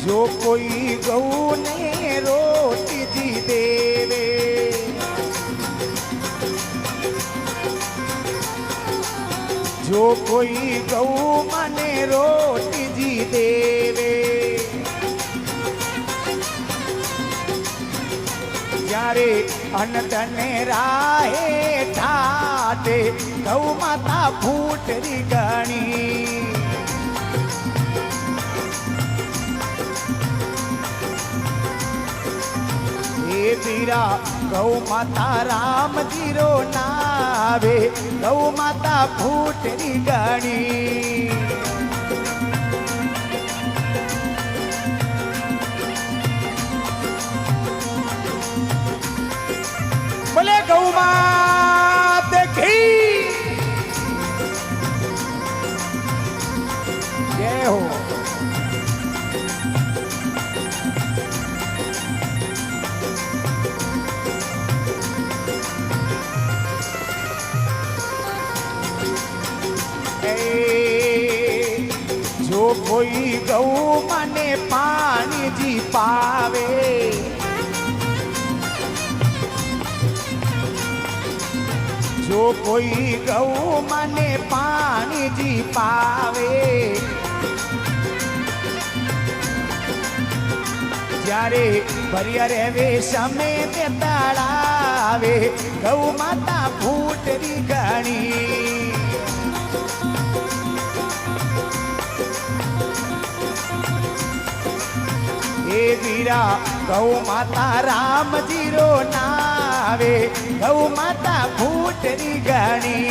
जो कोई गऊ ने रोटी जी देवे, जो कोई गऊ मने रोटी जी देवे, यारे अनदने राहे ठाटे गौ माता फूटरी गणी। हे वीरा गौ माता राम जीरो नावे गौ माता फूटरी गणी। बोले गौ मात की जय हो। जो कोई गौ मने पानी जी पावे, जो कोई गऊ मने पानी जी पावे, जारे भरिया रे समय में तड़ावे गऊ माता फूटरी गणी। हे वीरा गौ माता राम जीरो नावे गौ माता फूटरी गणी।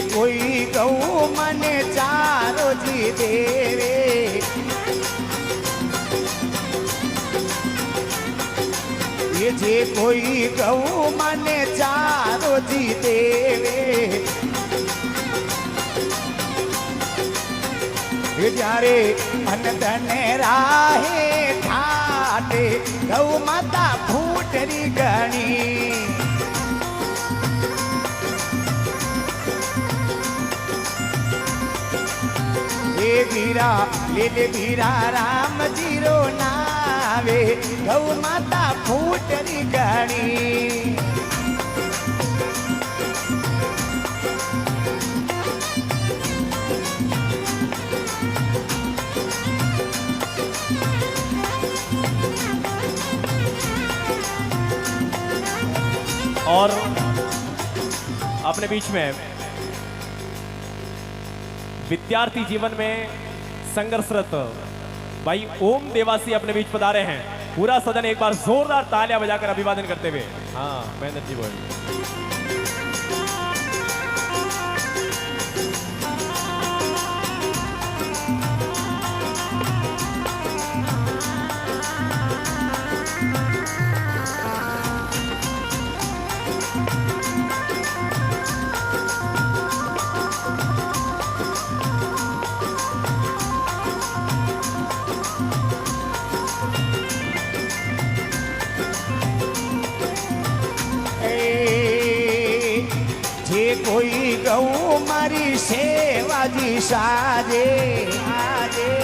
कोई गऊ मने चारो जी देवे, ये जे कोई गऊ मने चारो जी देवे, ये जारे अनदन राहे ठाटे गऊ माता फूटरी गणी। हे वीरा ले वीरा राम जीरो नावे गौ माता फूटरी गणी। और अपने बीच में विद्यार्थी जीवन में संघर्षरत भाई ओम देवासी अपने बीच पधारे हैं। पूरा सदन एक बार जोरदार तालियां बजाकर अभिवादन करते हुए। हाँ महेंद्र जी बोल। कोई गऊ मारी सेवा जी साजे आजे,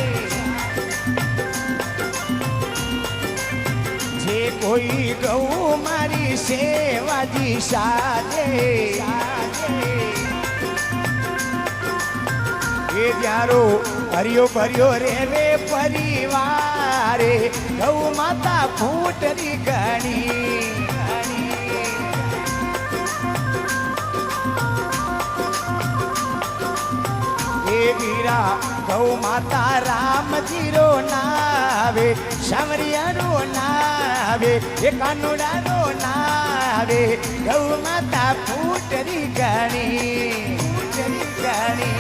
जे कोई गऊ मारी सेवा जी साजे आजे। ये प्यारो हरियो भरियो रेवे परिवारे गऊ माता फूटरी गणी। वीरा गौ माता राम जीरो नावे शमरिया रो नावे कानुड़ा रो नावे गौ माता फूटरी गणी फूटरी गणी।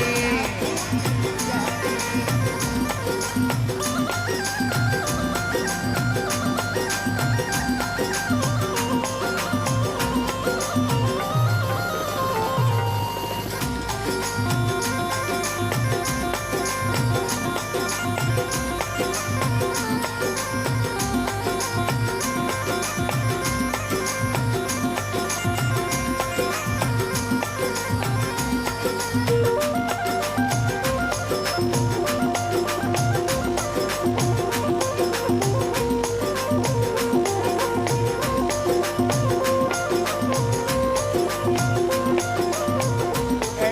એ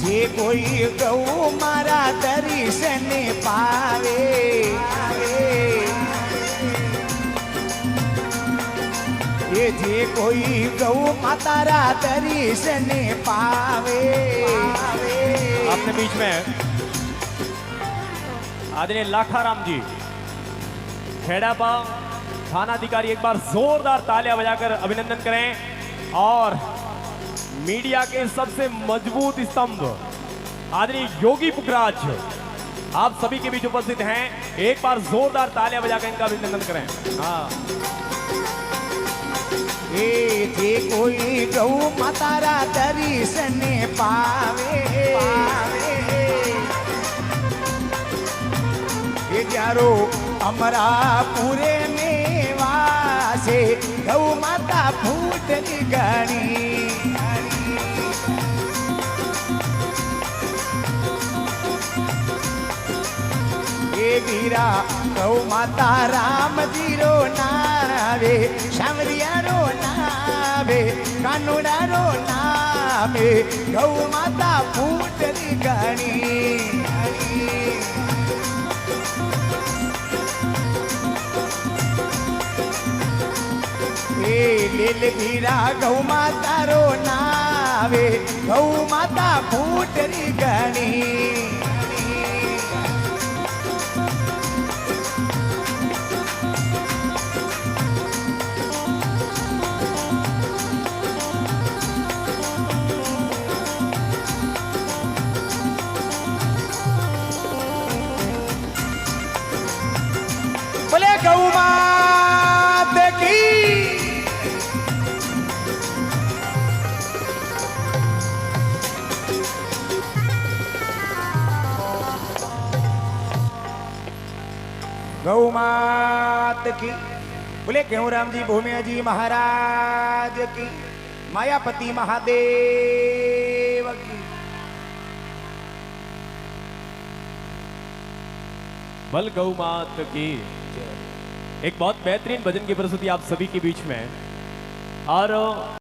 જે કોઈ ગૌ મારા દર્શને પાવે એ જે કોઈ ગૌ માતારા દર્શને પાવે अपने बीच में आदरणीय लाखाराम जी खेड़ापा थाना अधिकारी, एक बार जोरदार तालियां बजाकर अभिनंदन करें। और मीडिया के सबसे मजबूत स्तंभ आदरणीय योगी पुखराज आप सभी के बीच उपस्थित हैं, एक बार जोरदार तालियां बजाकर इनका अभिनंदन करें। हाँ, એ જે કોઈ ગૌ માતારા દર્શને પાવે એ જારો અમરાપુરે મેવાસે ગૌ માતા ફૂટની ગણી એ વીરા ગૌ માતા રામજીરો નાવે શામરિયારો નાવે કાનુડારો નાવે ગૌ માતા ફૂટની ગણી એ લીલ વીરા ગૌ માતારો નાવે ગૌ માતા ફૂટની ગણી बोले गौ मात की गौ मात की बोले गेहूराम जी भूमिया जी महाराज की मायापति महादेव की बल गौ मात की। एक बहुत बेहतरीन भजन की प्रस्तुति आप सभी के बीच में। और